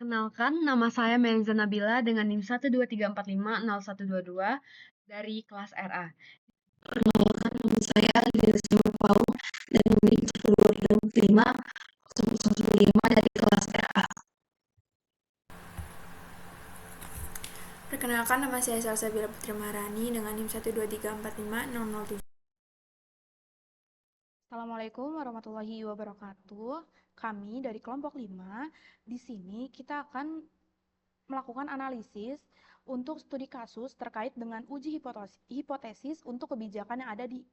Perkenalkan, nama saya Melza Nabila dengan NIM 123450122 dari kelas RA. Perkenalkan, nama saya Lizzie Paul dari NIM 12345 dari kelas RA. Perkenalkan, nama saya Salsabila Putri Maharani dengan NIM 123450007. Assalamualaikum warahmatullahi wabarakatuh. Kami dari kelompok 5, di sini kita akan melakukan analisis untuk studi kasus terkait dengan uji hipotesis untuk kebijakan yang ada di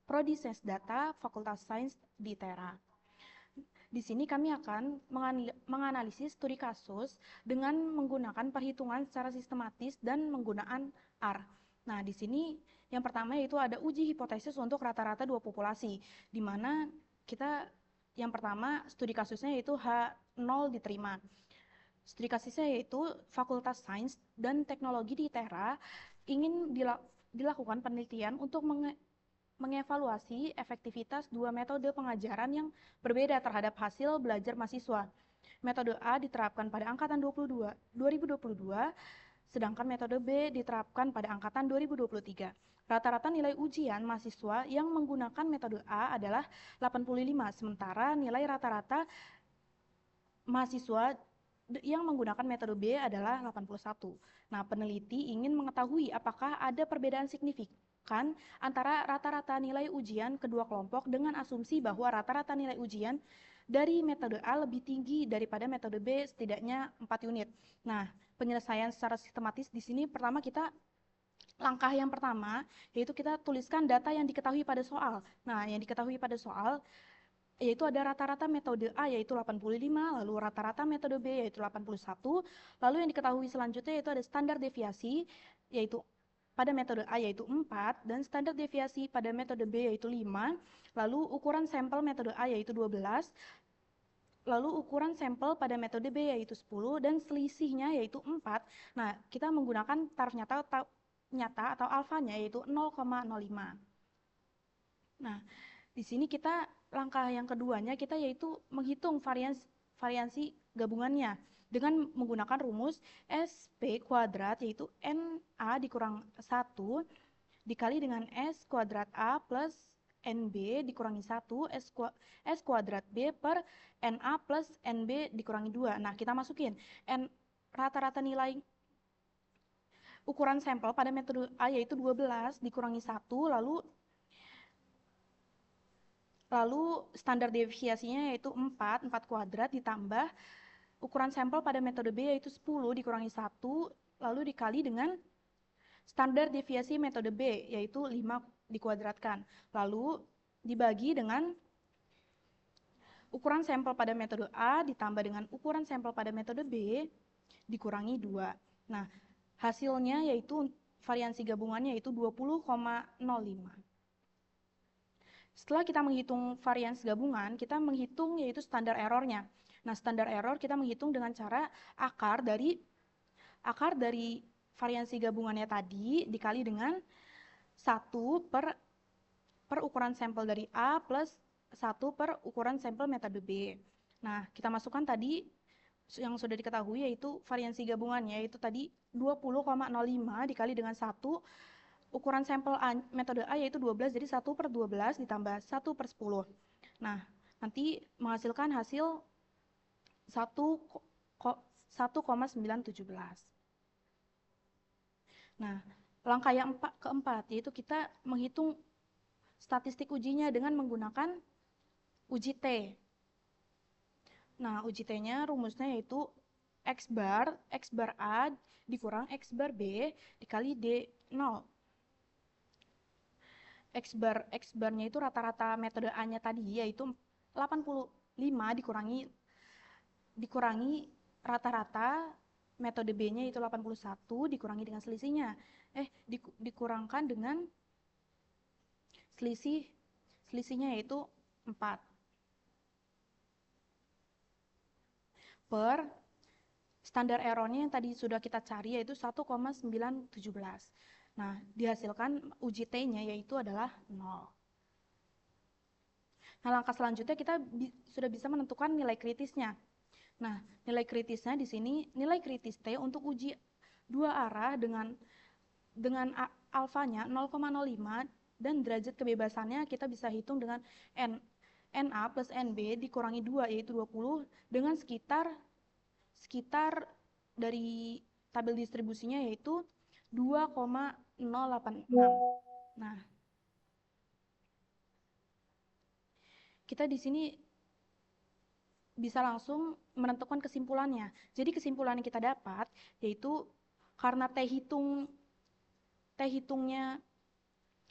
Prodi Sains Data Fakultas Sains di Tera. Di sini kami akan menganalisis studi kasus dengan menggunakan perhitungan secara sistematis dan menggunakan R. Nah, di sini yang pertama yaitu ada uji hipotesis untuk rata-rata dua populasi, di mana kita yang pertama studi kasusnya yaitu H0 diterima. Studi kasusnya yaitu Fakultas Sains dan Teknologi di Tera ingin dilakukan penelitian untuk mengevaluasi efektivitas dua metode pengajaran yang berbeda terhadap hasil belajar mahasiswa. Metode A diterapkan pada angkatan 2022, sedangkan metode B diterapkan pada angkatan 2023. Rata-rata nilai ujian mahasiswa yang menggunakan metode A adalah 85, sementara nilai rata-rata mahasiswa yang menggunakan metode B adalah 81. Nah, peneliti ingin mengetahui apakah ada perbedaan signifikan antara rata-rata nilai ujian kedua kelompok dengan asumsi bahwa rata-rata nilai ujian dari metode A lebih tinggi daripada metode B setidaknya 4 unit. Nah, penyelesaian secara sistematis di sini pertama kita langkah yang pertama yaitu kita tuliskan data yang diketahui pada soal. Nah, yang diketahui pada soal yaitu ada rata-rata metode A yaitu 85, lalu rata-rata metode B yaitu 81, lalu yang diketahui selanjutnya yaitu ada standar deviasi yaitu pada metode A yaitu 4 dan standar deviasi pada metode B yaitu 5, lalu ukuran sampel metode A yaitu 12, lalu ukuran sampel pada metode B yaitu 10 dan selisihnya yaitu 4. Nah, kita menggunakan taraf nyata atau alfanya yaitu 0,05. Nah, di sini kita langkah yang keduanya kita yaitu menghitung variansi gabungannya dengan menggunakan rumus SP kuadrat yaitu NA dikurang 1 dikali dengan S kuadrat A plus NB dikurangi 1 S kuadrat B per NA plus NB dikurangi 2. Nah, kita masukin rata-rata nilai ukuran sampel pada metode A yaitu 12 dikurangi 1, lalu standar deviasinya yaitu 4 kuadrat ditambah ukuran sampel pada metode B yaitu 10 dikurangi 1, lalu dikali dengan standar deviasi metode B yaitu 5 dikuadratkan. Lalu dibagi dengan ukuran sampel pada metode A ditambah dengan ukuran sampel pada metode B dikurangi 2. Nah, hasilnya yaitu variansi gabungannya yaitu 20,05. Setelah kita menghitung variansi gabungan, kita menghitung yaitu standar errornya. Nah, standar error kita menghitung dengan cara akar dari variansi gabungannya tadi dikali dengan 1 per ukuran sampel dari A plus 1 per ukuran sampel metode B. Nah, kita masukkan tadi yang sudah diketahui yaitu variansi gabungannya yaitu tadi 20,05 dikali dengan 1 ukuran sampel metode A yaitu 12, jadi 1 per 12 ditambah 1 per 10. Nah, nanti menghasilkan hasil 1,917. Nah, langkah yang keempat yaitu kita menghitung statistik ujinya dengan menggunakan uji T. Nah, uji T-nya rumusnya yaitu X bar A dikurang X bar B dikali D0. X barnya itu rata-rata metode A-nya tadi yaitu 85 dikurangi rata-rata metode B-nya itu 81 dikurangi dengan selisihnya. Dikurangkan dengan selisihnya yaitu 4 per standar errornya yang tadi sudah kita cari yaitu 1,917. Nah, dihasilkan uji T-nya yaitu adalah 0. Nah, langkah selanjutnya kita sudah bisa menentukan nilai kritisnya. Nah, nilai kritisnya di sini, nilai kritis T untuk uji dua arah dengan alfanya 0,05 dan derajat kebebasannya kita bisa hitung dengan NA plus NB dikurangi 2 yaitu 20 dengan sekitar dari tabel distribusinya yaitu 2,086. Nah, kita di sini bisa langsung menentukan kesimpulannya. Jadi kesimpulan yang kita dapat yaitu karena T hitungnya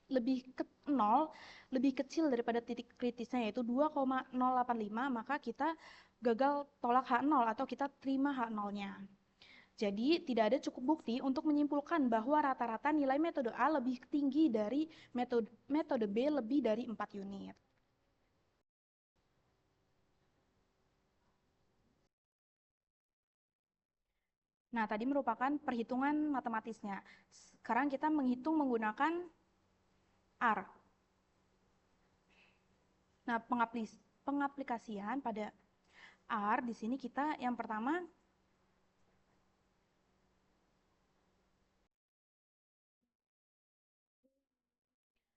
lebih ke 0, lebih kecil daripada titik kritisnya yaitu 2,085, maka kita gagal tolak H0 atau kita terima H0-nya. Jadi tidak ada cukup bukti untuk menyimpulkan bahwa rata-rata nilai metode A lebih tinggi dari metode B lebih dari 4 unit. Nah, tadi merupakan perhitungan matematisnya. Sekarang kita menghitung menggunakan R. Nah, pengaplikasian pada R di sini kita yang pertama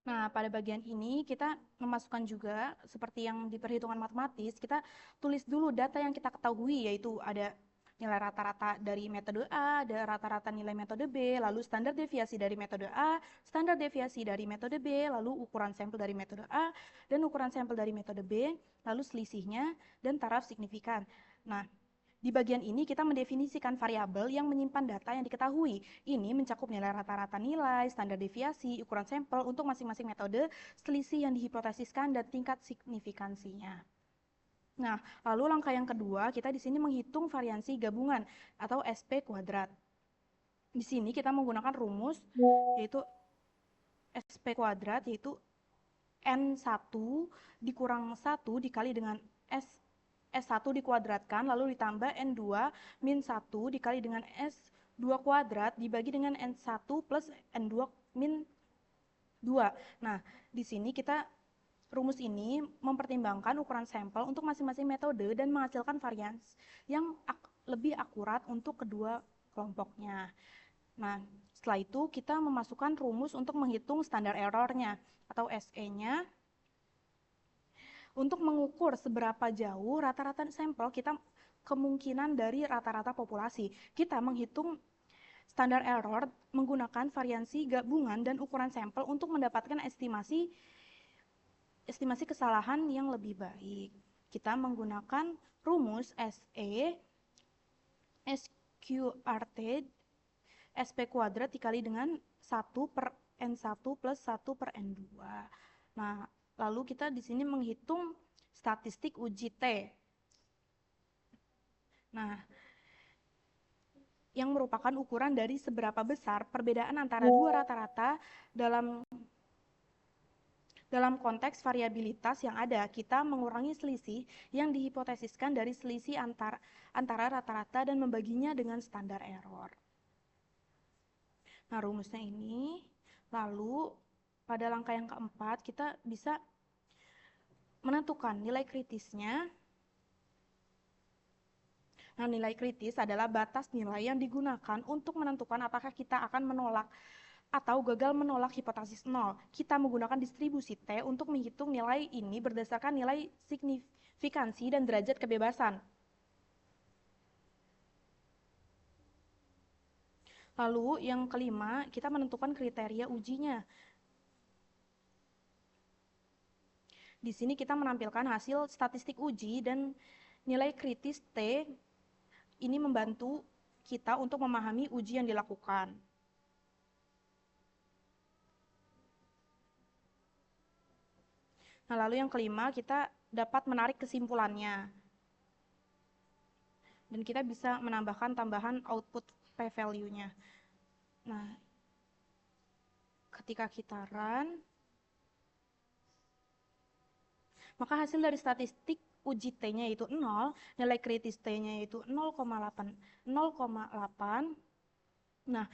Nah, pada bagian ini kita memasukkan juga seperti yang di perhitungan matematis, kita tulis dulu data yang kita ketahui, yaitu ada nilai rata-rata dari metode A, ada rata-rata nilai metode B, lalu standar deviasi dari metode A, standar deviasi dari metode B, lalu ukuran sampel dari metode A, dan ukuran sampel dari metode B, lalu selisihnya, dan taraf signifikan. Nah, di bagian ini kita mendefinisikan variabel yang menyimpan data yang diketahui. Ini mencakup nilai rata-rata nilai, standar deviasi, ukuran sampel untuk masing-masing metode, selisih yang dihipotesiskan, dan tingkat signifikansinya. Nah, lalu langkah yang kedua, kita di sini menghitung variansi gabungan atau SP kuadrat. Di sini kita menggunakan rumus yaitu SP kuadrat yaitu N1 dikurang 1 dikali dengan S1 dikuadratkan, lalu ditambah N2 min 1 dikali dengan S2 kuadrat dibagi dengan N1 plus N2 min 2. Nah, di sini kita rumus ini mempertimbangkan ukuran sampel untuk masing-masing metode dan menghasilkan varians yang lebih akurat untuk kedua kelompoknya. Nah, setelah itu kita memasukkan rumus untuk menghitung standar errornya atau SE-nya. Untuk mengukur seberapa jauh rata-rata sampel kita kemungkinan dari rata-rata populasi. Kita menghitung standar error menggunakan variansi gabungan dan ukuran sampel untuk mendapatkan estimasi kesalahan yang lebih baik. Kita menggunakan rumus SE SQRT SP kuadrat dikali dengan 1 per N1 plus 1 per N2. Nah, lalu kita di sini menghitung statistik uji T. Nah, yang merupakan ukuran dari seberapa besar perbedaan antara dua rata-rata dalam konteks variabilitas yang ada. Kita mengurangi selisih yang dihipotesiskan dari selisih antara rata-rata dan membaginya dengan standar error. Nah, rumusnya ini. Lalu pada langkah yang keempat kita bisa menentukan nilai kritisnya. Nah, nilai kritis adalah batas nilai yang digunakan untuk menentukan apakah kita akan menolak atau gagal menolak hipotesis 0. Kita menggunakan distribusi T untuk menghitung nilai ini berdasarkan nilai signifikansi dan derajat kebebasan. Lalu yang kelima, kita menentukan kriteria ujinya. Di sini kita menampilkan hasil statistik uji dan nilai kritis T ini membantu kita untuk memahami uji yang dilakukan. Nah, lalu yang kelima, kita dapat menarik kesimpulannya. Dan kita bisa menambahkan tambahan output p-value-nya. Nah, ketika kita run, maka hasil dari statistik uji T-nya itu 0, nilai kritis T-nya itu 0,8. Nah,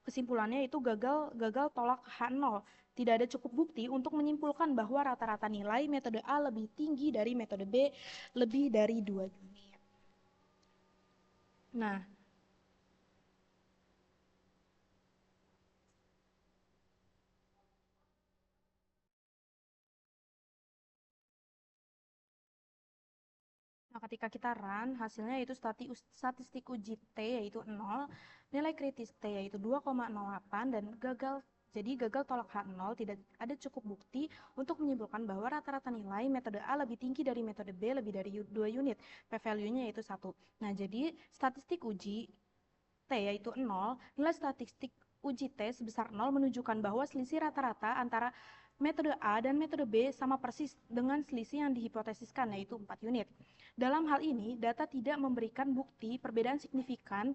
kesimpulannya itu gagal tolak H0. Tidak ada cukup bukti untuk menyimpulkan bahwa rata-rata nilai metode A lebih tinggi dari metode B lebih dari 2 unit. Nah, ketika kita run, hasilnya yaitu statistik uji T yaitu 0, nilai kritis T yaitu 2,08 dan gagal. Jadi gagal tolak H0, tidak ada cukup bukti untuk menyimpulkan bahwa rata-rata nilai metode A lebih tinggi dari metode B lebih dari 2 unit. P-value-nya yaitu 1. Nah, jadi statistik uji T yaitu 0, nilai statistik uji T sebesar 0 menunjukkan bahwa selisih rata-rata antara metode A dan metode B sama persis dengan selisih yang dihipotesiskan yaitu 4 unit. Dalam hal ini, data tidak memberikan bukti perbedaan signifikan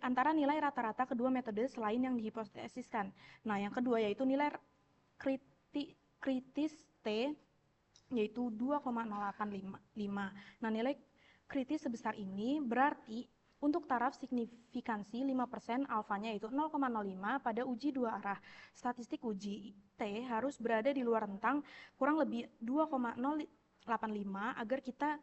antara nilai rata-rata kedua metode selain yang dihipotesiskan. Nah, yang kedua yaitu nilai kritis T yaitu 2,085. Nah, nilai kritis sebesar ini berarti untuk taraf signifikansi 5% alfanya yaitu 0,05 pada uji dua arah. Statistik uji T harus berada di luar rentang kurang lebih 2,085 agar kita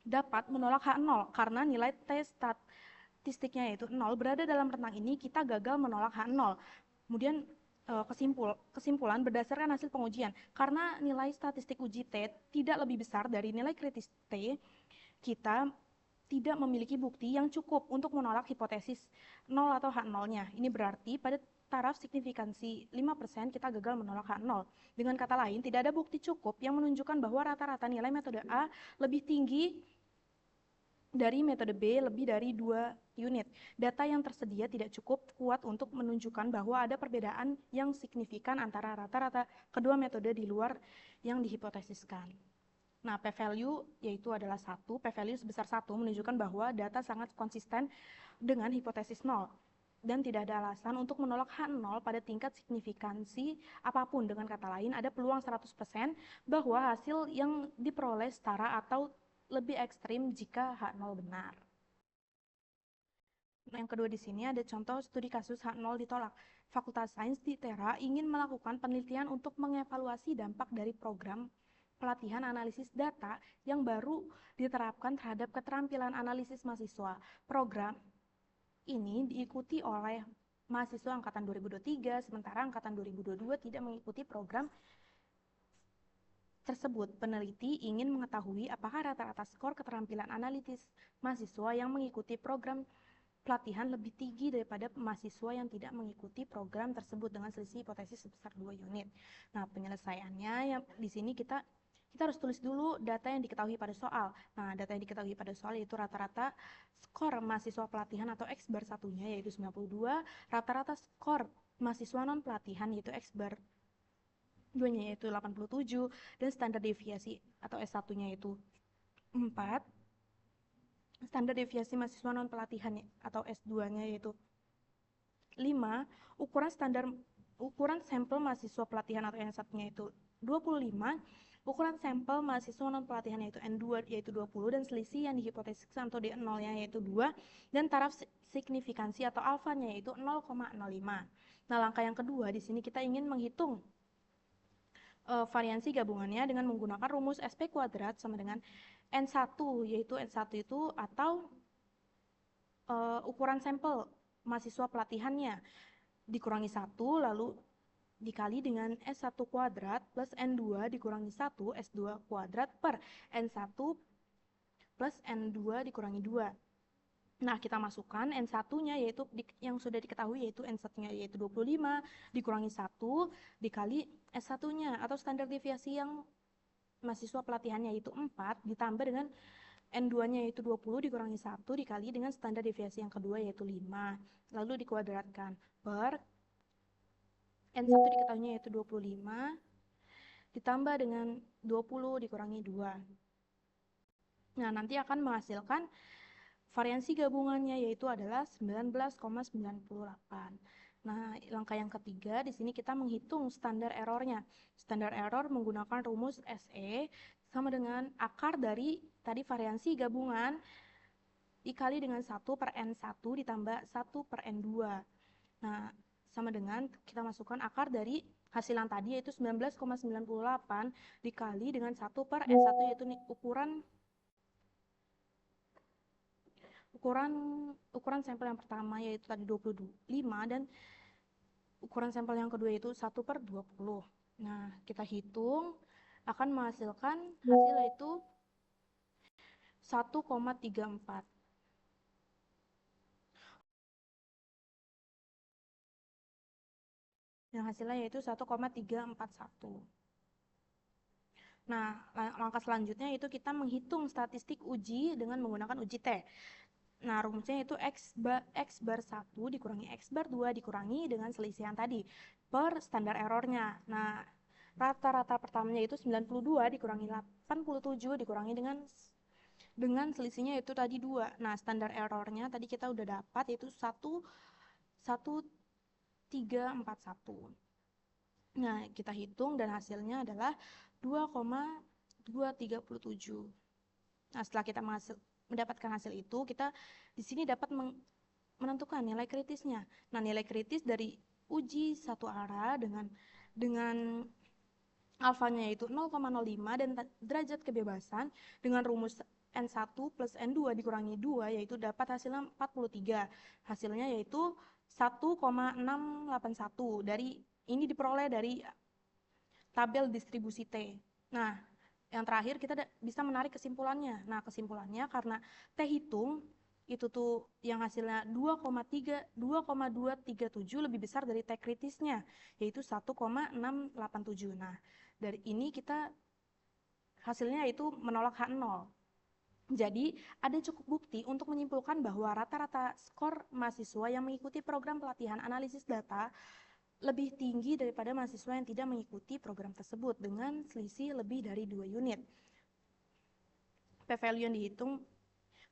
dapat menolak H0 karena nilai T statistiknya yaitu 0 berada dalam rentang ini, kita gagal menolak H0. Kemudian kesimpulan berdasarkan hasil pengujian, karena nilai statistik uji T tidak lebih besar dari nilai kritis T, kita tidak memiliki bukti yang cukup untuk menolak hipotesis 0 atau H0-nya. Ini berarti pada taraf signifikansi 5% kita gagal menolak H0. Dengan kata lain, tidak ada bukti cukup yang menunjukkan bahwa rata-rata nilai metode A lebih tinggi dari metode B lebih dari 2 unit. Data yang tersedia tidak cukup kuat untuk menunjukkan bahwa ada perbedaan yang signifikan antara rata-rata kedua metode di luar yang dihipotesiskan. Nah, p-value yaitu adalah 1, p-value sebesar 1 menunjukkan bahwa data sangat konsisten dengan hipotesis 0 dan tidak ada alasan untuk menolak H0 pada tingkat signifikansi apapun. Dengan kata lain, ada peluang 100% bahwa hasil yang diperoleh setara atau lebih ekstrim jika H0 benar. Nah, yang kedua di sini ada contoh studi kasus H0 ditolak. Fakultas Sains di Tera ingin melakukan penelitian untuk mengevaluasi dampak dari program pelatihan analisis data yang baru diterapkan terhadap keterampilan analisis mahasiswa. Program ini diikuti oleh mahasiswa angkatan 2023, sementara angkatan 2022 tidak mengikuti program tersebut. Peneliti ingin mengetahui apakah rata-rata skor keterampilan analitis mahasiswa yang mengikuti program pelatihan lebih tinggi daripada mahasiswa yang tidak mengikuti program tersebut dengan selisih hipotesis sebesar 2 unit. Nah, penyelesaiannya yang di sini kita harus tulis dulu data yang diketahui pada soal. Nah, data yang diketahui pada soal yaitu rata-rata skor mahasiswa pelatihan atau X bar satunya yaitu 92, rata-rata skor mahasiswa non pelatihan yaitu X bar 2-nya yaitu 87, dan standar deviasi atau S1-nya yaitu 4, standar deviasi mahasiswa non pelatihan atau S2-nya yaitu 5, ukuran sampel mahasiswa pelatihan atau N1-nya yaitu 25, ukuran sampel mahasiswa non pelatihan yaitu N2 yaitu 20, dan selisih yang dihipotesiskan atau D0-nya yaitu 2, dan taraf signifikansi atau alfanya yaitu 0,05. Nah, langkah yang kedua di sini kita ingin menghitung variansi gabungannya dengan menggunakan rumus SP kuadrat sama dengan N1, yaitu N1 itu atau ukuran sampel mahasiswa pelatihannya dikurangi 1 lalu dikali dengan S1 kuadrat plus N2 dikurangi 1 S2 kuadrat per N1 plus N2 dikurangi 2. Nah, kita masukkan N1-nya yaitu yang sudah diketahui yaitu N1-nya yaitu 25 dikurangi 1 dikali S1-nya atau standar deviasi yang mahasiswa pelatihannya yaitu 4 ditambah dengan N2-nya yaitu 20 dikurangi 1 dikali dengan standar deviasi yang kedua yaitu 5. Lalu dikuadratkan per N1 diketahuinya yaitu 25 ditambah dengan 20 dikurangi 2. Nah, nanti akan menghasilkan variansi gabungannya yaitu adalah 19,98. Nah, langkah yang ketiga di sini kita menghitung standar errornya. Standar error menggunakan rumus SE sama dengan akar dari tadi variansi gabungan dikali dengan 1 per N1 ditambah 1 per N2. Nah, sama dengan kita masukkan akar dari hasilan tadi yaitu 19,98 dikali dengan 1 per N1 yaitu ukuran ukuran sampel yang pertama yaitu tadi 25 dan ukuran sampel yang kedua yaitu 1/20. Nah, kita hitung akan menghasilkan hasil yaitu 1,34. Yang hasilnya yaitu 1,341. Nah, langkah selanjutnya itu kita menghitung statistik uji dengan menggunakan uji T. Nah, rumusnya itu X bar 1 dikurangi X bar 2 dikurangi dengan selisihan tadi per standar errornya. Nah, rata-rata pertamanya itu 92 dikurangi 87 dikurangi dengan selisihnya itu tadi 2. Nah, standar errornya tadi kita udah dapat yaitu 1,1341. Nah, kita hitung dan hasilnya adalah 2,237. Nah, setelah kita mendapatkan hasil itu, kita di sini dapat menentukan nilai kritisnya. Nah, nilai kritis dari uji satu arah dengan alfanya yaitu 0,05 dan derajat kebebasan dengan rumus N1 plus N2 dikurangi 2 yaitu dapat hasilnya 43. Hasilnya yaitu 1,681. Ini diperoleh dari tabel distribusi T. Nah, yang terakhir kita bisa menarik kesimpulannya. Nah, kesimpulannya karena T hitung itu tuh yang hasilnya 2,237 lebih besar dari T kritisnya, yaitu 1,687. Nah, dari ini kita hasilnya yaitu menolak H0. Jadi, ada cukup bukti untuk menyimpulkan bahwa rata-rata skor mahasiswa yang mengikuti program pelatihan analisis data lebih tinggi daripada mahasiswa yang tidak mengikuti program tersebut dengan selisih lebih dari 2 unit. P-value yang dihitung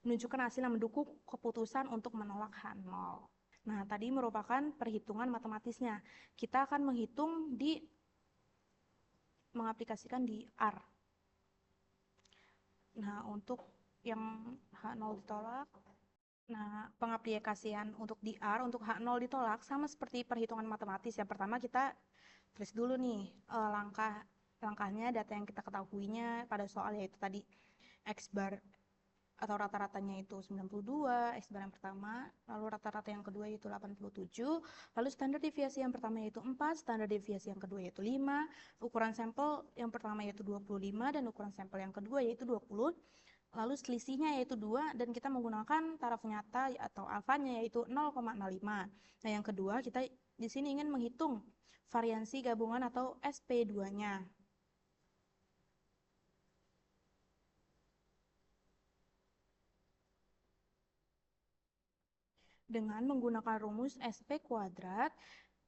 menunjukkan hasil yang mendukung keputusan untuk menolak H0. Nah, tadi merupakan perhitungan matematisnya. Kita akan mengaplikasikan di R. Nah, untuk yang H0 ditolak, nah, pengaplikasian untuk di R, untuk H0 ditolak, sama seperti perhitungan matematis. Yang pertama kita tulis dulu nih langkahnya, data yang kita ketahuinya pada soal yaitu tadi X bar atau rata-ratanya itu 92, X bar yang pertama, lalu rata-rata yang kedua yaitu 87, lalu standar deviasi yang pertama yaitu 4, standar deviasi yang kedua yaitu 5, ukuran sampel yang pertama yaitu 25, dan ukuran sampel yang kedua yaitu 20, lalu selisihnya yaitu 2, dan kita menggunakan taraf nyata atau alfanya yaitu 0,05. Nah, yang kedua kita di sini ingin menghitung variansi gabungan atau SP2-nya. Dengan menggunakan rumus SP kuadrat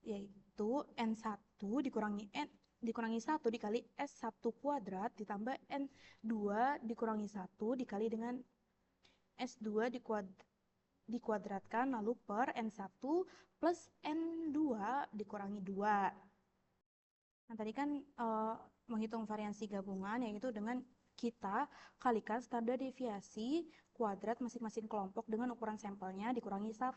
yaitu N1 dikurangi 1 dikali S1 kuadrat ditambah N2 dikurangi 1 dikali dengan S2 dikuadratkan lalu per N1 plus N2 dikurangi 2. Nah, tadi kan menghitung variansi gabungan yaitu dengan kita kalikan standar deviasi kuadrat masing-masing kelompok dengan ukuran sampelnya dikurangi 1.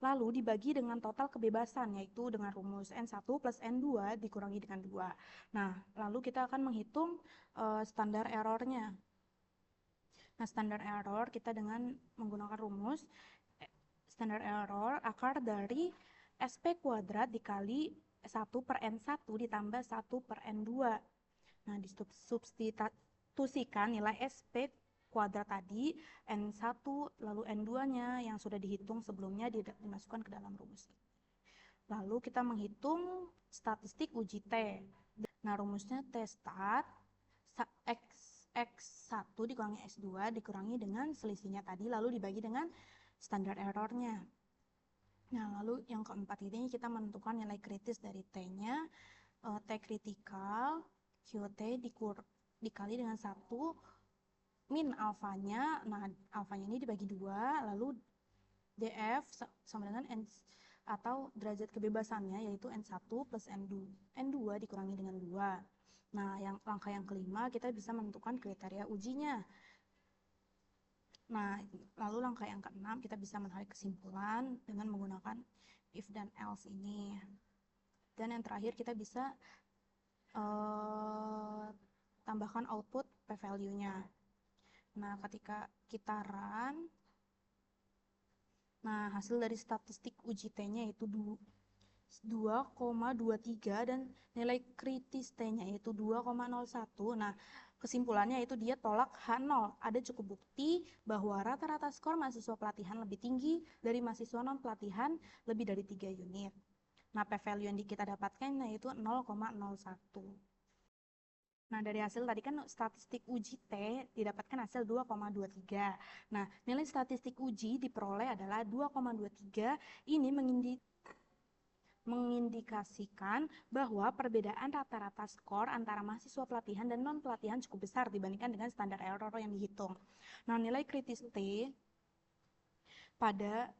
Lalu dibagi dengan total kebebasan yaitu dengan rumus N1 plus N2 dikurangi dengan 2. Nah, lalu kita akan menghitung standar errornya. Nah, standar error kita dengan menggunakan rumus standar error akar dari SP kuadrat dikali 1 per N1 ditambah 1 per N2. Nah, disubstitusikan nilai SP kuadrat tadi, N1 lalu N2-nya yang sudah dihitung sebelumnya dimasukkan ke dalam rumus. Lalu kita menghitung statistik uji T. Nah, rumusnya T stat X1 dikurangi X2 dikurangi dengan selisihnya tadi lalu dibagi dengan standar errornya. Nah, lalu yang keempat ini kita menentukan nilai kritis dari T-nya, T kritikal, QT dikali dengan 1 min alfanya. Nah, alfanya ini dibagi 2, lalu DF sama dengan N atau derajat kebebasannya yaitu N1 plus N2 dikurangi dengan 2. Nah, langkah yang kelima kita bisa menentukan kriteria ujinya. Nah, lalu langkah yang keenam kita bisa menarik kesimpulan dengan menggunakan if dan else ini. Dan yang terakhir kita bisa tambahkan output p-value-nya. Nah, ketika kita run, Nah, hasil dari statistik uji T-nya itu 2,23 dan nilai kritis T-nya itu 2,01. Nah, kesimpulannya itu dia tolak H0. Ada cukup bukti bahwa rata-rata skor mahasiswa pelatihan lebih tinggi dari mahasiswa non-pelatihan lebih dari 3 unit. Nah, p-value yang kita dapatkan yaitu 0,01. Nah, dari hasil tadi kan statistik uji T didapatkan hasil 2,23. Nah, nilai statistik uji diperoleh adalah 2,23. Ini mengindikasikan bahwa perbedaan rata-rata skor antara mahasiswa pelatihan dan non-pelatihan cukup besar dibandingkan dengan standar error yang dihitung. Nah, nilai kritis T pada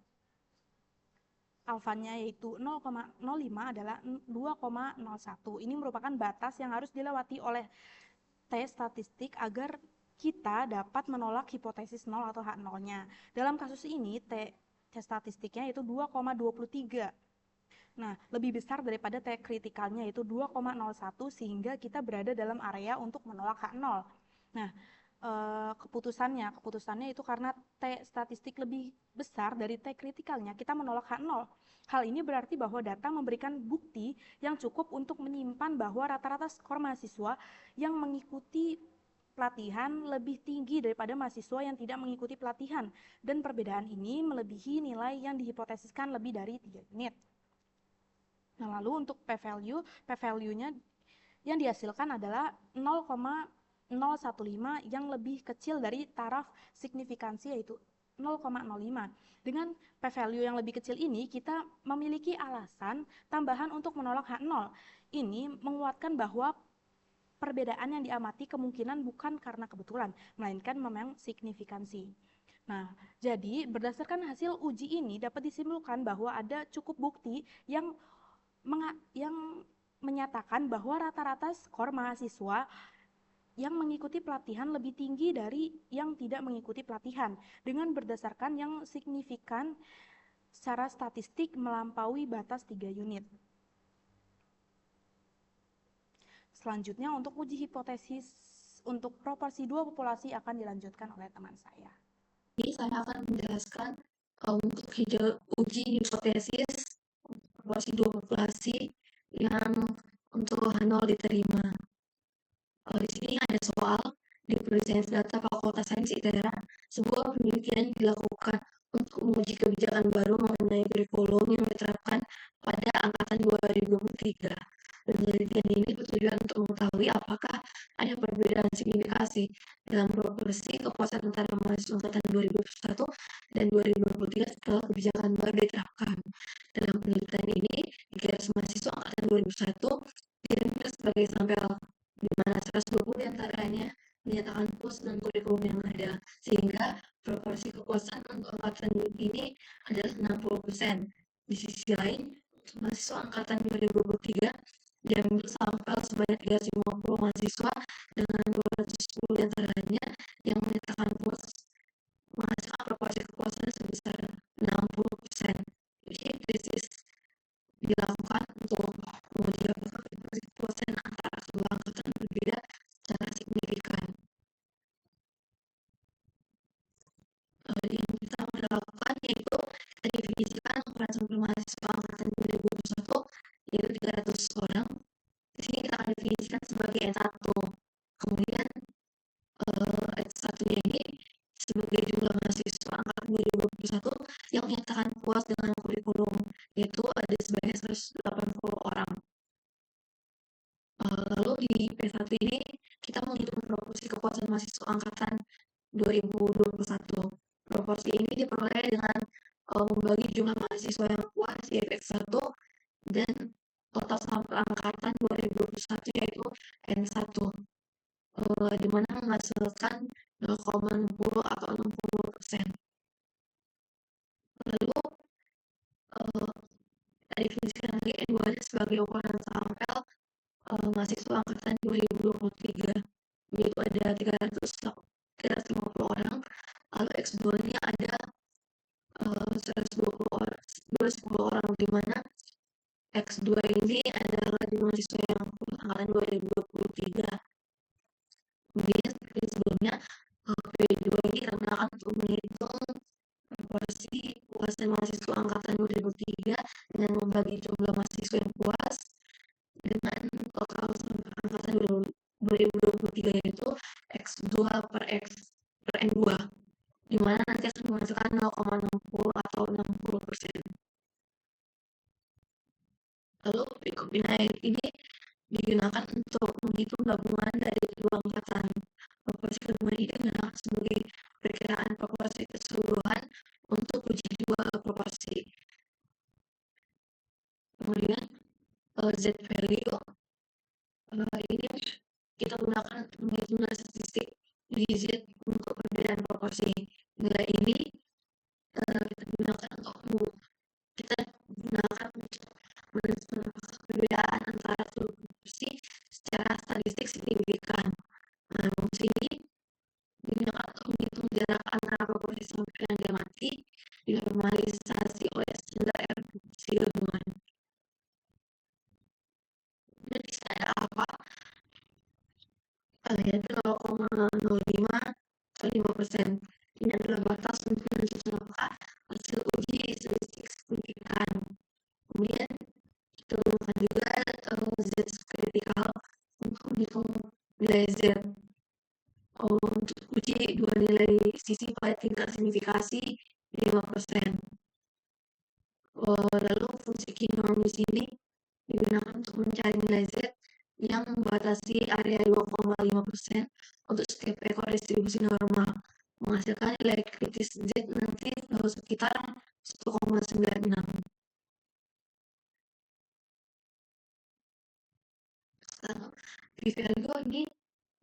alfanya yaitu 0,05 adalah 2,01. Ini merupakan batas yang harus dilewati oleh T statistik agar kita dapat menolak hipotesis 0 atau H0-nya. Dalam kasus ini, T statistiknya yaitu 2,23. Nah, lebih besar daripada T kritikalnya yaitu 2,01 sehingga kita berada dalam area untuk menolak H0. Nah, keputusannya itu karena T statistik lebih besar dari T kritikalnya, kita menolak H0. Hal ini berarti bahwa data memberikan bukti yang cukup untuk menyimpan bahwa rata-rata skor mahasiswa yang mengikuti pelatihan lebih tinggi daripada mahasiswa yang tidak mengikuti pelatihan, dan perbedaan ini melebihi nilai yang dihipotesiskan lebih dari 3 unit. Nah, lalu untuk p-value-nya yang dihasilkan adalah 0,015 yang lebih kecil dari taraf signifikansi yaitu 0,05. Dengan p-value yang lebih kecil ini, kita memiliki alasan tambahan untuk menolak H0. Ini menguatkan bahwa perbedaan yang diamati kemungkinan bukan karena kebetulan, melainkan memang signifikansi. Nah, jadi berdasarkan hasil uji ini dapat disimpulkan bahwa ada cukup bukti yang menyatakan bahwa rata-rata skor mahasiswa yang mengikuti pelatihan lebih tinggi dari yang tidak mengikuti pelatihan dengan berdasarkan yang signifikan secara statistik melampaui batas 3 unit. Selanjutnya untuk uji hipotesis untuk proporsi 2 populasi akan dilanjutkan oleh teman saya. Jadi saya akan menjelaskan untuk uji hipotesis proporsi 2 populasi yang untuk H0 diterima. Di sini ada soal di Prodi Sains Data Fakultas Sains ITERA, sebuah penelitian dilakukan untuk menguji kebijakan baru mengenai kurikulum yang diterapkan pada angkatan 2023. Penelitian ini bertujuan untuk mengetahui apakah ada perbedaan signifikasi dalam proporsi kepuasan antara mahasiswa angkatan 2021 dan 2023 setelah kebijakan baru diterapkan. Dalam penelitian ini, 300 mahasiswa angkatan 2001 diambil sebagai sampel, di mana 120 diantaranya menyatakan puas dengan kurikulum yang ada, sehingga proporsi kepuasan untuk angkatan ini adalah 60%. Di sisi lain, mahasiswa angkatan 2023 diambil sampel sebanyak 350 mahasiswa dengan 210 diantaranya yang menyatakan puas menghasilkan proporsi kepuasan sebesar 60%. Uji hipotesis dilakukan untuk menguji apakah proporsi kepuasan antara kedua angkatan berbeda secara signifikan. Yang pertama dilakukan yaitu kita definisikan ukuran sampel mahasiswa angkatan 2021 yaitu 300 orang. Di sini kita akan definisikan sebagai S1. Kemudian S1-nya ini sebagai jumlah mahasiswa angkatan 2021 yang menyatakan puas dengan kurikulum, yaitu ada sebanyak 180 orang. Lalu di P1 ini kita menghitung proporsi kepuasan mahasiswa angkatan 2021. Proporsi ini diperoleh dengan membagi jumlah mahasiswa yang puas yaitu X1 dan total sampel angkatan 2021 yaitu N1, di mana menghasilkan 0,60 atau 60%. Lalu kita definisikan lagi N2 sebagai ukuran sampel mahasiswa angkatan 2023, yaitu ada 350 orang, lalu X2-nya ada 120 orang, di mana X2 ini adalah mahasiswa yang angkatan 2023. Kemudian seperti sebelumnya, P2 ini digunakan untuk menghitung proporsi kepuasan mahasiswa angkatan 2003 dengan membagi jumlah mahasiswa yang puas dengan total angkatan 2023 yaitu X2 per N2, di mana nanti akan menghasilkan 0,60 atau 60%. Lalu berikut nilai ini digunakan untuk menghitung gabungan dari kedua angkatan. Proporsi gabungan ini digunakan sebagai perkiraan proporsi keseluruhan untuk uji dua proporsi. Kemudian Z value ini kita gunakan untuk menghitung nilai statistik uji Z untuk perbedaan proporsi. Nilai ini kita gunakan untuk menentukan perbedaan antara proporsi secara statistik signifikan. Rumus ini digunakan untuk menghitung jarak antara proporsi sampai yang diamati dinormalisasi oleh standar reproduksi gabungan. Jadi ada apa? Yaitu 0,05 atau 5%. Ini adalah batas untuk menentukan apakah hasil uji statistik signifikan. Kemudian kita gunakan juga Z kritikal untuk menghitung nilai Z. Untuk uji dua nilai sisi pada tingkat signifikasi 5%. Lalu fungsi Q-norm di sini digunakan untuk mencari nilai Z yang membatasi area 2,5% untuk setiap ekor distribusi normal, menghasilkan nilai kritis Z nanti sekitar 1,96. P-value ini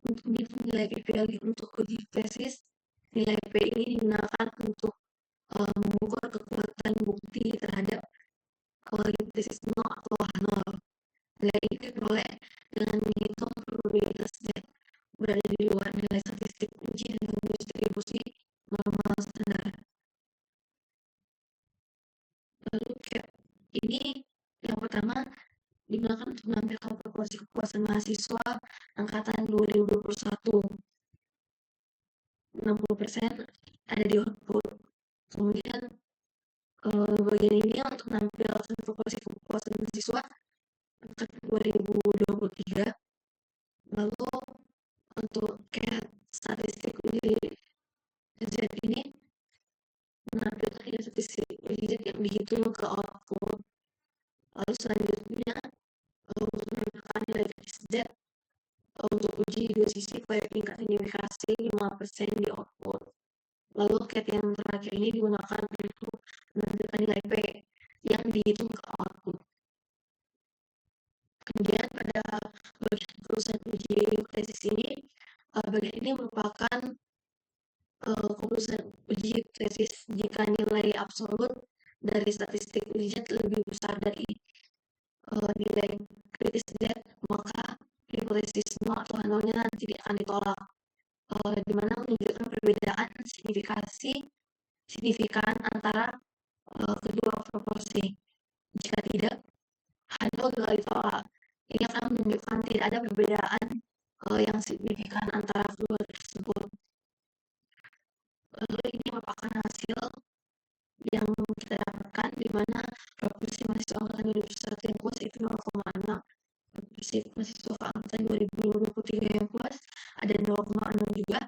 untuk menghitung nilai P-value untuk uji tesis. Nilai P ini digunakan untuk mengukur kekuatan bukti terhadap hipotesis 0 atau H0. Nilai ini diperoleh dengan menghitung probabilitas Z berada di luar nilai statistik uji dengan distribusi normal standar. Lalu ini yang pertama digunakan untuk menampilkan proporsi kepuasan mahasiswa angkatan 2021. 60% ada di output. Kemudian bagian ini untuk menampilkan proporsi kepuasan mahasiswa angkatan 2023. Lalu untuk statistik uji Z ini menampilkan statistik uji Z yang dihitung ke output. Lalu selanjutnya untuk menampilkan nilai Z untuk uji dua sisi pada tingkat signifikasi 5% di output. Lalu yang terakhir ini digunakan untuk menampilkan nilai P yang dihitung ke output. Kemudian pada bagian keputusan uji tesis ini, bagian ini merupakan keputusan uji tesis jika nilai absolut dari statistik uji Z lebih besar dari nilai kritis Z, maka hipotesis 0 atau H0-nya nanti akan ditolak, di mana menunjukkan perbedaan signifikan antara kedua proporsi. Jika tidak, H0 juga ditolak. Ini akan menunjukkan tidak ada perbedaan yang signifikan antara kedua tersebut. Lalu ini merupakan hasil yang kita dapatkan, di mana proporsi mahasiswa angkatan 2021 yang puas itu 0,6. Proporsi mahasiswa angkatan 2023 yang puas ada 0,6 juga.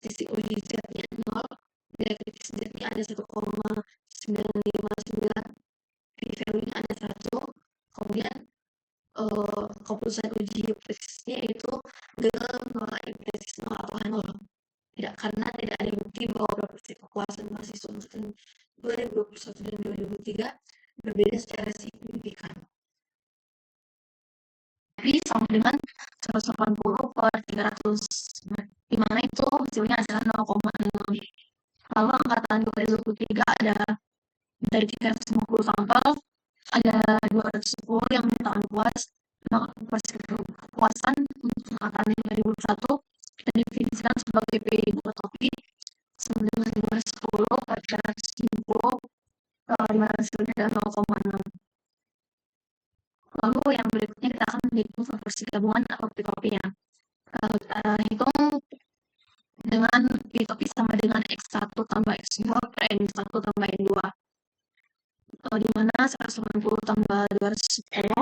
Sisi uji Z-nya 0, nilai kritis Z-nya ada 1,959, P-value-nya ada 1. Kemudian keputusan uji tesisnya itu gagal menolak hipotesis 0 atau H0. Tidak, karena tidak ada bukti bahwa proporsi kepuasan mahasiswa angkatan 2021 dan 2023 berbeda secara signifikan. Tapi sama dengan 180 per 300, di mana itu hasilnya adalah 0,6. Lalu angkatan 2023 ada dari 350 sampel, ada 210 yang menyatakan puas. Maka proporsi kepuasan untuk angkatan 2021 kita definisikan sebagai P isotopi sama dengan 510 per 360, di mana hasilnya adalah 0,6. Lalu yang berikutnya kita akan menghitung proporsi gabungan atau P-copy-nya. Kita hitung dengan P-copy sama dengan X1 tambah X2 per N1 tambah N2. di mana 180 tambah 210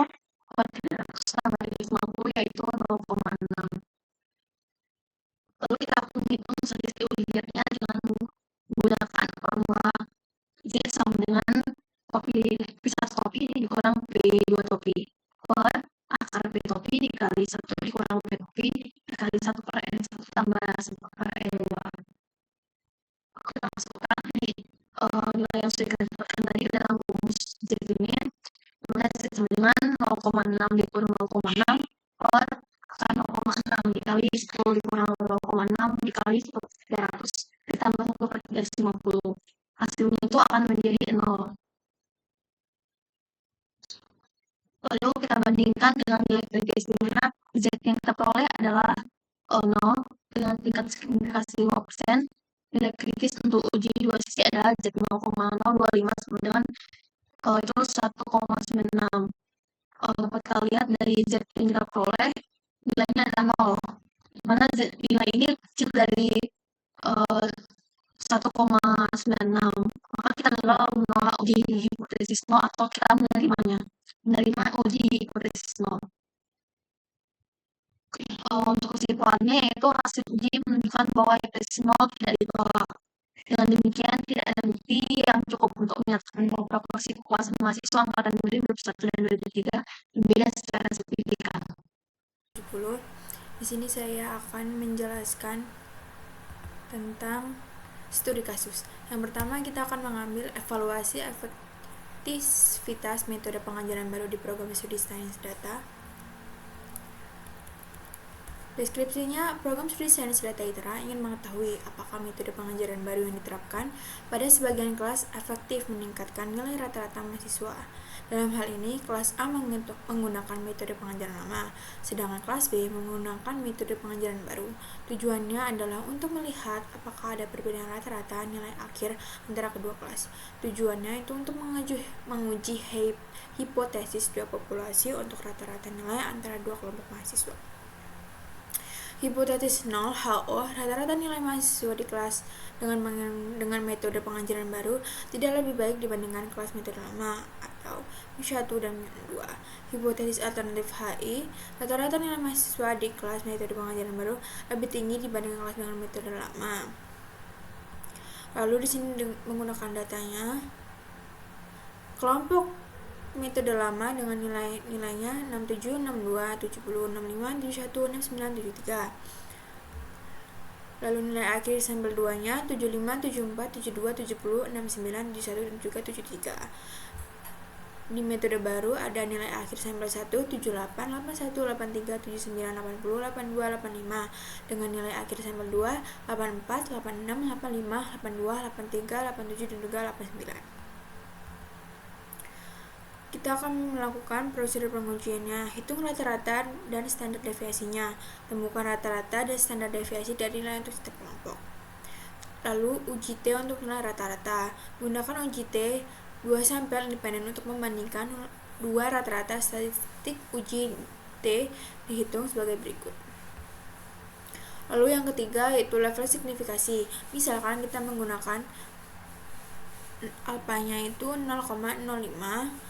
sama dari 50 yaitu 0,6. Lalu kita pun hitung selisih ujiannya dengan menggunakan formula Z sama dengan pisah topi dikurang P2 topi per akar P topi dikali 1 dikurang P topi dikali 1 per N1 tambah 1 per N2. Kita masukkan nilai yang sudah kita dapatkan tadi dalam rumus Z ini, dimana Z sama dengan 0,6 dikurang 0,6 per akar 0,6 dikali 10 dikurang 0,6 dikali 300 ditambah 1 per 350. Hasilnya itu akan menjadi 0. Lalu kita bandingkan dengan nilai kritis, di mana Z yang kita peroleh adalah 0 dengan tingkat signifikasi 5%. Nilai kritis untuk uji dua sisi adalah Z 0,025 sama dengan itu 1,96. Dapat kita lihat dari Z yang kita peroleh nilainya adalah 0, di mana Z nilai ini kecil dari 1,96. Maka kita menolak uji hipotesis 0 atau kita menerima uji hipotesis 0. Untuk kesimpulannya yaitu hasil uji menunjukkan bahwa hipotesis 0 tidak ditolak. Dengan demikian tidak ada bukti yang cukup untuk menyatakan bahwa proporsi kepuasan mahasiswa angkatan 2021 dan 2023 berbeda secara signifikan. 70. Di sini saya akan menjelaskan tentang studi kasus. Yang pertama, kita akan mengambil evaluasi efektivitas metode pengajaran baru di program studi sains data. Deskripsinya, program studi sains data ITERA ingin mengetahui apakah metode pengajaran baru yang diterapkan pada sebagian kelas efektif meningkatkan nilai rata-rata mahasiswa. Dalam hal ini, kelas A menggunakan metode pengajaran lama, sedangkan kelas B menggunakan metode pengajaran baru. Tujuannya adalah untuk melihat apakah ada perbedaan rata-rata nilai akhir antara kedua kelas. Tujuannya itu untuk menguji hipotesis dua populasi untuk rata-rata nilai antara dua kelompok mahasiswa. Hipotesis 0 HO, rata-rata nilai mahasiswa di kelas dengan metode pengajaran baru tidak lebih baik dibandingkan kelas metode lama atau M1 dan M2. Hipotesis alternatif HI, rata-rata nilai mahasiswa di kelas metode pengajaran baru lebih tinggi dibandingkan kelas dengan metode lama. Lalu di sini menggunakan datanya, kelompok metode lama dengan nilainya 67, 62, 70, 65, 71, 69, 73. Lalu nilai akhir sampel 2-nya 75, 74, 72, 70, 69, 71, dan juga 73. Di metode baru ada nilai akhir sampel 1, 78, 81, 83, 79, 80, 82, 85. Dengan nilai akhir sampel 2, 84, 86, 85, 82, 83, 87, dan juga 89. Kita akan melakukan prosedur pengujiannya. Hitung rata-rata dan standar deviasinya. Temukan rata-rata dan standar deviasi dari nilai untuk setiap kelompok. Lalu uji T untuk nilai rata-rata. Gunakan uji T 2 sampel independen untuk membandingkan dua rata-rata. Statistik uji T dihitung sebagai berikut. Lalu yang ketiga yaitu level signifikasi. Misalkan kita menggunakan alpanya itu 0,05.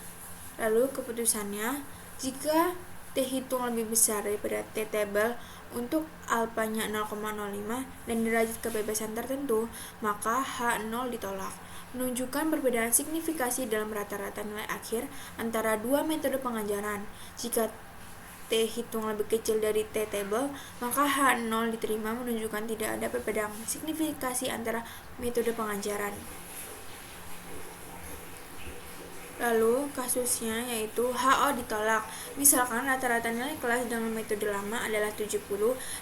Lalu keputusannya, jika T hitung lebih besar daripada T table untuk alpanya 0,05 dan derajat kebebasan tertentu, maka H0 ditolak. Menunjukkan perbedaan signifikasi dalam rata-rata nilai akhir antara dua metode pengajaran. Jika T hitung lebih kecil dari T table, maka H0 diterima, menunjukkan tidak ada perbedaan signifikasi antara metode pengajaran. Lalu kasusnya yaitu HO ditolak. Misalkan rata-rata nilai kelas dengan metode lama adalah 70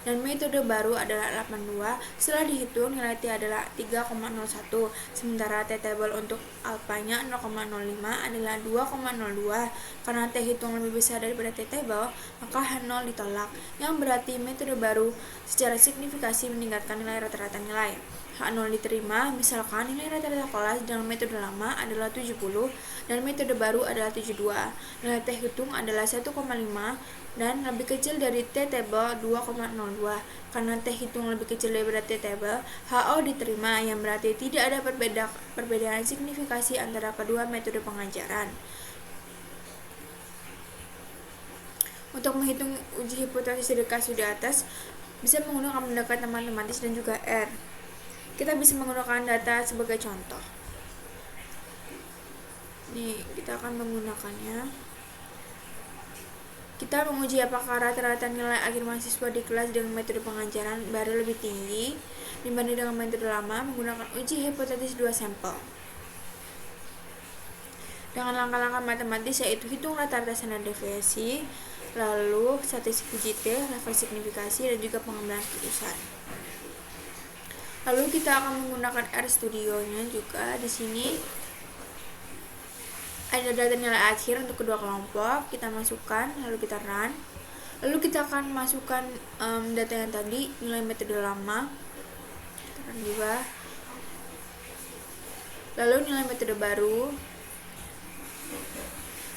dan metode baru adalah 82. Setelah dihitung nilai T adalah 3,01. Sementara T table untuk alpanya 0,05 adalah 2,02. Karena T hitung lebih besar daripada T table, maka H0 ditolak, yang berarti metode baru secara signifikasi meningkatkan nilai rata-rata nilai. H0 diterima, misalkan nilai rata-rata kelas dengan metode lama adalah 70 dan metode baru adalah 72. Nilai T hitung adalah 1,5 dan lebih kecil dari T table 2,02. Karena T hitung lebih kecil daripada T table, HO diterima yang berarti tidak ada perbedaan signifikasi antara kedua metode pengajaran. Untuk menghitung uji hipotesis dari kasus di atas, bisa menggunakan pendekatan matematis dan juga R. Kita bisa menggunakan data sebagai contoh. Nih, kita akan menggunakannya. Kita menguji apakah rata-rata nilai akhir mahasiswa di kelas dengan metode pengajaran baru lebih tinggi dibanding dengan metode lama menggunakan uji hipotesis 2 sampel. Dengan langkah-langkah matematis yaitu hitung rata-rata standar deviasi, lalu statistik uji T, level signifikasi, dan juga pengambilan keputusan. Lalu kita akan menggunakan RStudio-nya juga. Di sini ada data nilai akhir untuk kedua kelompok. Kita masukkan, lalu kita run. Lalu kita akan masukkan data yang tadi, nilai metode lama. Kita run juga. Lalu nilai metode baru.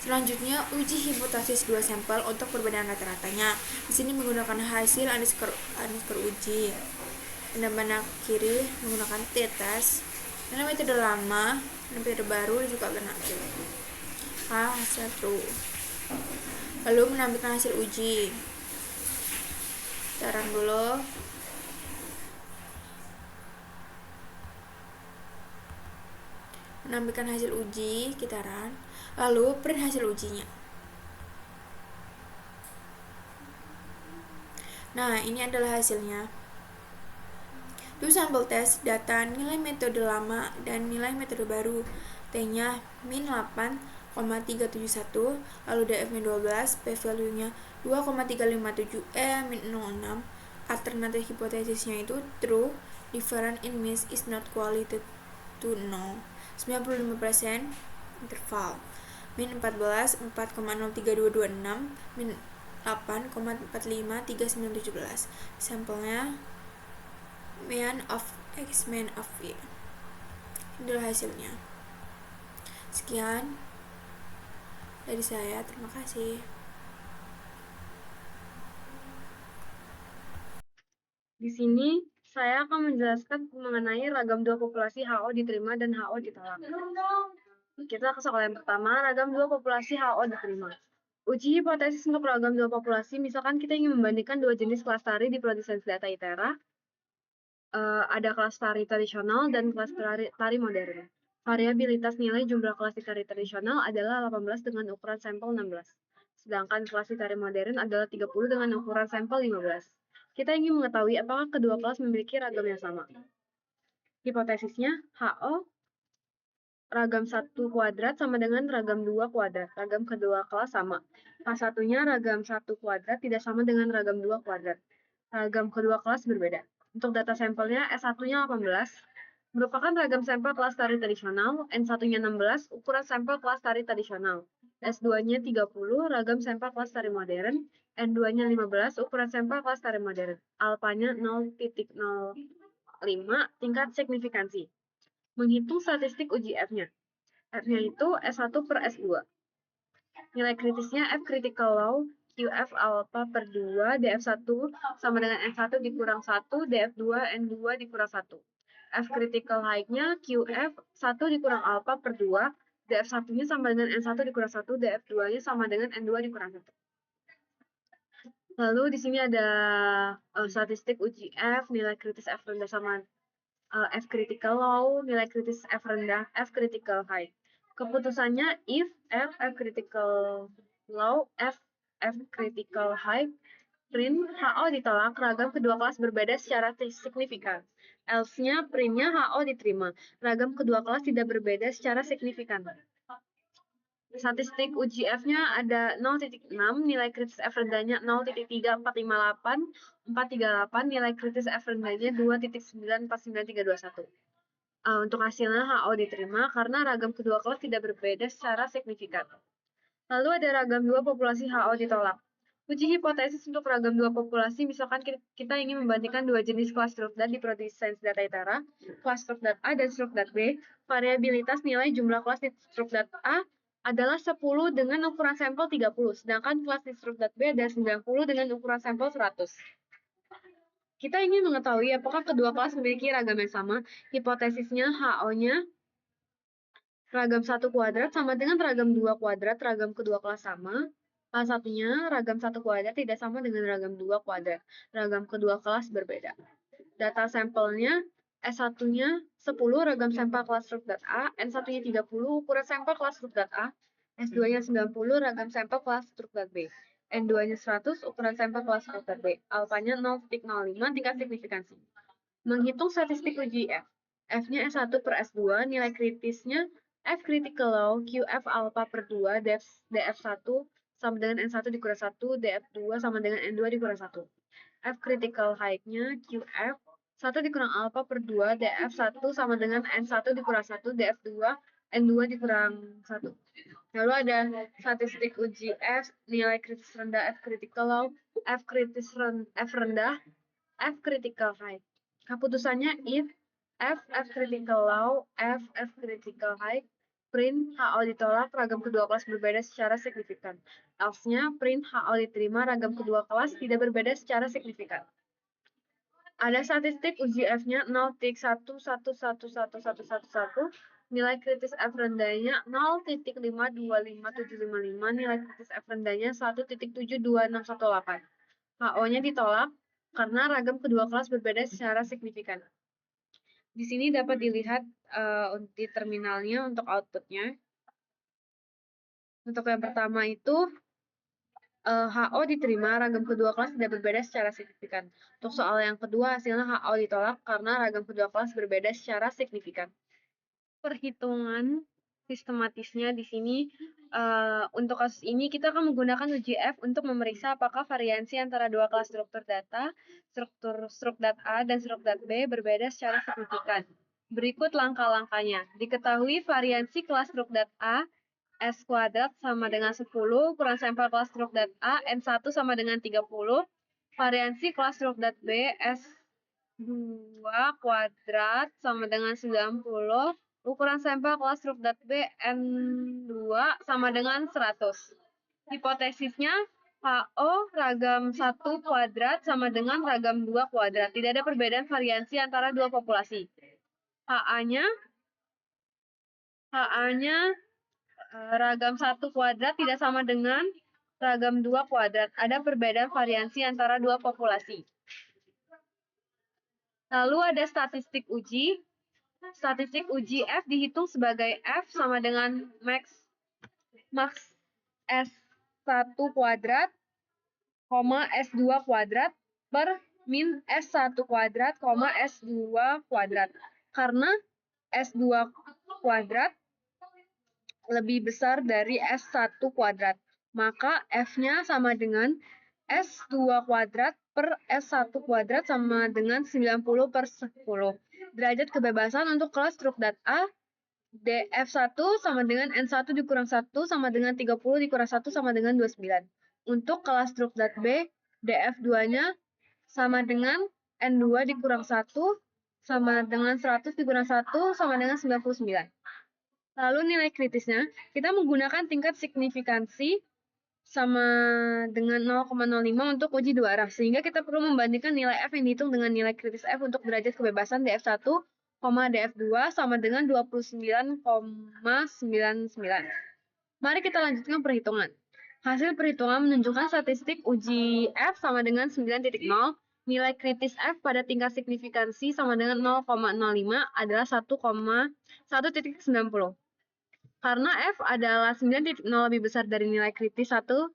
Selanjutnya, uji hipotesis 2 sampel untuk perbedaan rata-ratanya. Di sini menggunakan hasil underscore uji. Penambahan kiri menggunakan t-test. Nilai metode lama, nilai metode baru juga alternatif. Hasil true. Lalu menampilkan hasil uji. Kita run dulu. Menampilkan hasil uji, kita run. Lalu print hasil ujinya. Nah, ini adalah hasilnya. Itu sampel tes, data, nilai metode lama, dan nilai metode baru. T-nya min 8,371, lalu DF-nya 12, P-value-nya 2,357, E min 06. Alternatif hipotesisnya itu true, difference in means is not qualitative to know. 95% interval. Min 14, 4,03226, min 8,453917. Sampelnya mean of X, mean of Y. Ini adalah hasilnya. Sekian dari saya, terima kasih. Di sini saya akan menjelaskan mengenai ragam dua populasi HO diterima dan HO ditolak. Kita ke soal yang pertama, ragam dua populasi HO diterima. Uji hipotesis untuk ragam dua populasi, misalkan kita ingin membandingkan dua jenis kelas tari di prodi sains data ITERA. Ada kelas tari tradisional dan kelas tari modern. Variabilitas nilai jumlah kelas di tari tradisional adalah 18 dengan ukuran sampel 16. Sedangkan kelas di tari modern adalah 30 dengan ukuran sampel 15. Kita ingin mengetahui apakah kedua kelas memiliki ragam yang sama. Hipotesisnya, HO ragam 1 kuadrat sama dengan ragam 2 kuadrat. Ragam kedua kelas sama. K1-nya ragam 1 kuadrat tidak sama dengan ragam 2 kuadrat. Ragam kedua kelas berbeda. Untuk data sampelnya, S1-nya 18, merupakan ragam sampel kelas tari tradisional, N1-nya 16, ukuran sampel kelas tari tradisional. S2-nya 30, ragam sampel kelas tari modern, N2-nya 15, ukuran sampel kelas tari modern. Alpanya 0,05, tingkat signifikansi. Menghitung statistik uji F-nya. F-nya itu S1 per S2. Nilai kritisnya F critical low, QF alpha per 2, DF1 sama dengan N1 dikurang 1, DF2, N2 dikurang 1. F critical high-nya QF 1 dikurang alpha per 2, DF1-nya sama dengan N1 dikurang 1, DF2-nya sama dengan N2 dikurang 1. Lalu di sini ada statistik uji F, nilai kritis F rendah sama F critical low, nilai kritis F rendah, F critical high. Keputusannya if F critical low, F critical high, print HO ditolak, ragam kedua kelas berbeda secara signifikan. Else-nya printnya HO diterima, ragam kedua kelas tidak berbeda secara signifikan. Statistik uji F-nya ada 0,6, nilai kritis F rendahnya 0,3458, 438, nilai kritis F rendahnya 2,949321. Untuk hasilnya HO diterima karena ragam kedua kelas tidak berbeda secara signifikan. Lalu ada ragam dua populasi HO ditolak. Uji hipotesis untuk ragam dua populasi, misalkan kita ingin membandingkan dua jenis kelas strukdat di Prodi Sains Data Itara, kelas strukdat A dan strukdat B. Variabilitas nilai jumlah kelas di strukdat A adalah 10 dengan ukuran sampel 30, sedangkan kelas di strukdat B ada 90 dengan ukuran sampel 100. Kita ingin mengetahui apakah kedua kelas memiliki ragam yang sama. Hipotesisnya HO-nya ragam 1 kuadrat sama dengan ragam 2 kuadrat, ragam kedua kelas sama. Salah satunya, ragam 1 kuadrat tidak sama dengan ragam 2 kuadrat. Ragam kedua kelas berbeda. Data sampelnya, S1-nya 10, ragam sampel kelas strukdat A, N1-nya 30, ukuran sampel kelas strukdat A, S2-nya 90, ragam sampel kelas strukdat B, N2-nya 100, ukuran sampel kelas strukdat B, alfanya 0,05, tingkat signifikansi. Menghitung statistik uji F. F-nya S1 per S2, nilai kritisnya F critical low, QF alpha per 2, DF1 sama dengan N1 dikurang 1, DF2 sama dengan N2 dikurang 1. F critical high-nya QF 1 dikurang alpha per 2, DF1 sama dengan N1 dikurang 1, DF2, N2 dikurang 1. Lalu ada statistik uji F, nilai kritis rendah, F critical low, F kritis F rendah, F critical high. Keputusannya if F critical low, F critical high, print HO ditolak, ragam kedua kelas berbeda secara signifikan. Else-nya print HO diterima, ragam kedua kelas tidak berbeda secara signifikan. Ada statistik uji F-nya 0,1111111, nilai kritis F rendahnya 0,525755, nilai kritis F rendahnya 1,72618. HO-nya ditolak karena ragam kedua kelas berbeda secara signifikan. Di sini dapat dilihat di terminalnya untuk outputnya. Untuk yang pertama itu HO diterima, ragam kedua kelas tidak berbeda secara signifikan. Untuk soal yang kedua, hasilnya HO ditolak karena ragam kedua kelas berbeda secara signifikan. Perhitungan sistematisnya di sini, untuk kasus ini kita akan menggunakan uji F untuk memeriksa apakah variansi antara dua kelas struktur data, strukdat A dan strukdat B berbeda secara signifikan. Berikut langkah-langkahnya. Diketahui variansi kelas strukdat A S kuadrat sama dengan 10, ukuran sampel kelas strukdat A, N1 sama dengan 30, variansi kelas strukdat B, S2 kuadrat sama dengan 90, ukuran sampel kelas strukdat B, N2 sama dengan 100. Hipotesisnya, HO ragam 1 kuadrat sama dengan ragam 2 kuadrat. Tidak ada perbedaan variansi antara dua populasi. HA-nya ragam 1 kuadrat tidak sama dengan ragam 2 kuadrat. Ada perbedaan variansi antara dua populasi. Lalu ada statistik uji. Statistik uji F dihitung sebagai F sama dengan max S1 kuadrat, S2 kuadrat per min S1 kuadrat, S2 kuadrat. Karena S2 kuadrat lebih besar dari S1 kuadrat, maka F-nya sama dengan S2 kuadrat per S1 kuadrat sama dengan 90 per 10. Derajat kebebasan untuk kelas strukdat A, DF1 sama dengan N1 dikurang 1 sama dengan 30 dikurang 1 sama dengan 29. Untuk kelas strukdat B, DF2-nya sama dengan N2 dikurang 1 sama dengan 100 dikurang 1 sama dengan 99. Lalu nilai kritisnya, kita menggunakan tingkat signifikansi sama dengan 0,05 untuk uji dua arah. Sehingga kita perlu membandingkan nilai F yang dihitung dengan nilai kritis F untuk derajat kebebasan DF1, DF2 sama dengan 29,99. Mari kita lanjutkan perhitungan. Hasil perhitungan menunjukkan statistik uji F sama dengan 9,0. Nilai kritis F pada tingkat signifikansi sama dengan 0,05 adalah 1,90. Karena F adalah 9,0 lebih besar dari nilai kritis 1,90,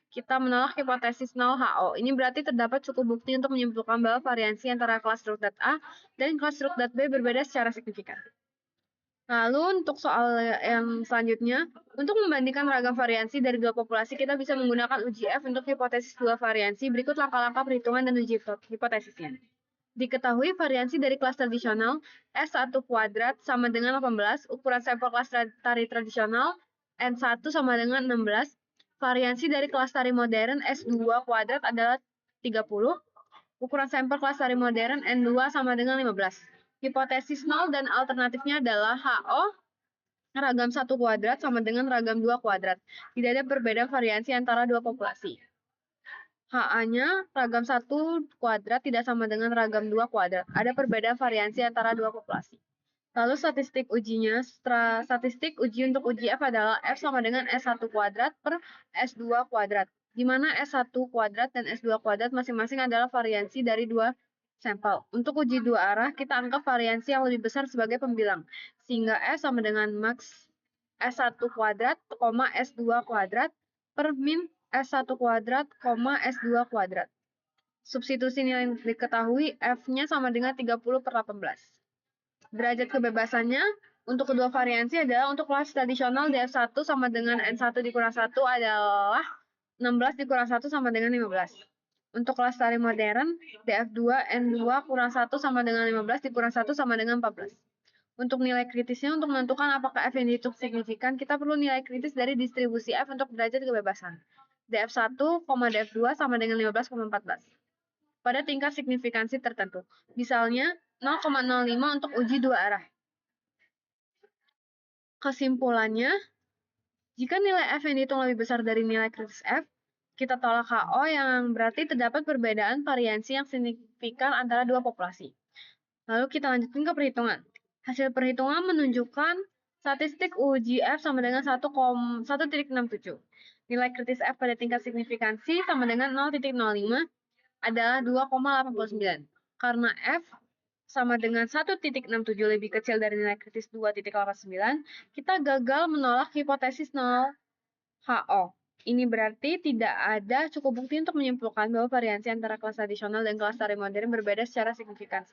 kita menolak hipotesis 0 HO. Ini berarti terdapat cukup bukti untuk menyimpulkan bahwa variansi antara kelas strukdat A dan kelas strukdat B berbeda secara signifikan. Lalu untuk soal yang selanjutnya, untuk membandingkan ragam variansi dari dua populasi, kita bisa menggunakan uji F untuk hipotesis dua variansi. Berikut langkah-langkah perhitungan dan uji hipotesisnya. Diketahui variansi dari kelas tradisional S1 kuadrat sama dengan 18, ukuran sampel kelas tari tradisional N1 sama dengan 16, Variansi dari kelas tari modern S2 kuadrat adalah 30. Ukuran sampel kelas tari modern N2 sama dengan 15. Hipotesis 0 dan alternatifnya adalah HO ragam 1 kuadrat sama dengan ragam 2 kuadrat. Tidak ada perbedaan variansi antara dua populasi. HA-nya ragam 1 kuadrat tidak sama dengan ragam 2 kuadrat. Ada perbedaan variansi antara dua populasi. Lalu statistik ujinya, statistik uji untuk uji F adalah F sama dengan S1 kuadrat per S2 kuadrat, di mana S1 kuadrat dan S2 kuadrat masing-masing adalah variansi dari dua sampel. Untuk uji dua arah, kita anggap variansi yang lebih besar sebagai pembilang, sehingga F sama dengan max S1 kuadrat, S2 kuadrat per min S1 kuadrat, S2 kuadrat. Substitusi nilai yang diketahui, F-nya sama dengan 30 per 18. Derajat kebebasannya untuk kedua variansi adalah untuk kelas tradisional DF1 sama dengan N1 dikurang 1 adalah 16 dikurang 1 sama dengan 15. Untuk kelas tari modern, DF2 N2 kurang 1 sama dengan 15 dikurang 1 sama dengan 14. Untuk nilai kritisnya, untuk menentukan apakah F yang dihitung signifikan, kita perlu nilai kritis dari distribusi F untuk derajat kebebasan. DF1, DF2 sama dengan 15,14. Pada tingkat signifikansi tertentu. Misalnya, 0,05 untuk uji dua arah. Kesimpulannya, jika nilai F yang dihitung lebih besar dari nilai kritis F, kita tolak HO yang berarti terdapat perbedaan variansi yang signifikan antara dua populasi. Lalu kita lanjutkan ke perhitungan. Hasil perhitungan menunjukkan statistik uji F sama dengan 1,67. Nilai kritis F pada tingkat signifikansi sama dengan 0,05 adalah 2,89. Karena F sama dengan 1,67 lebih kecil dari nilai kritis 2,89, kita gagal menolak hipotesis 0 HO. Ini berarti tidak ada cukup bukti untuk menyimpulkan bahwa variansi antara kelas tradisional dan kelas tari modern berbeda secara signifikan.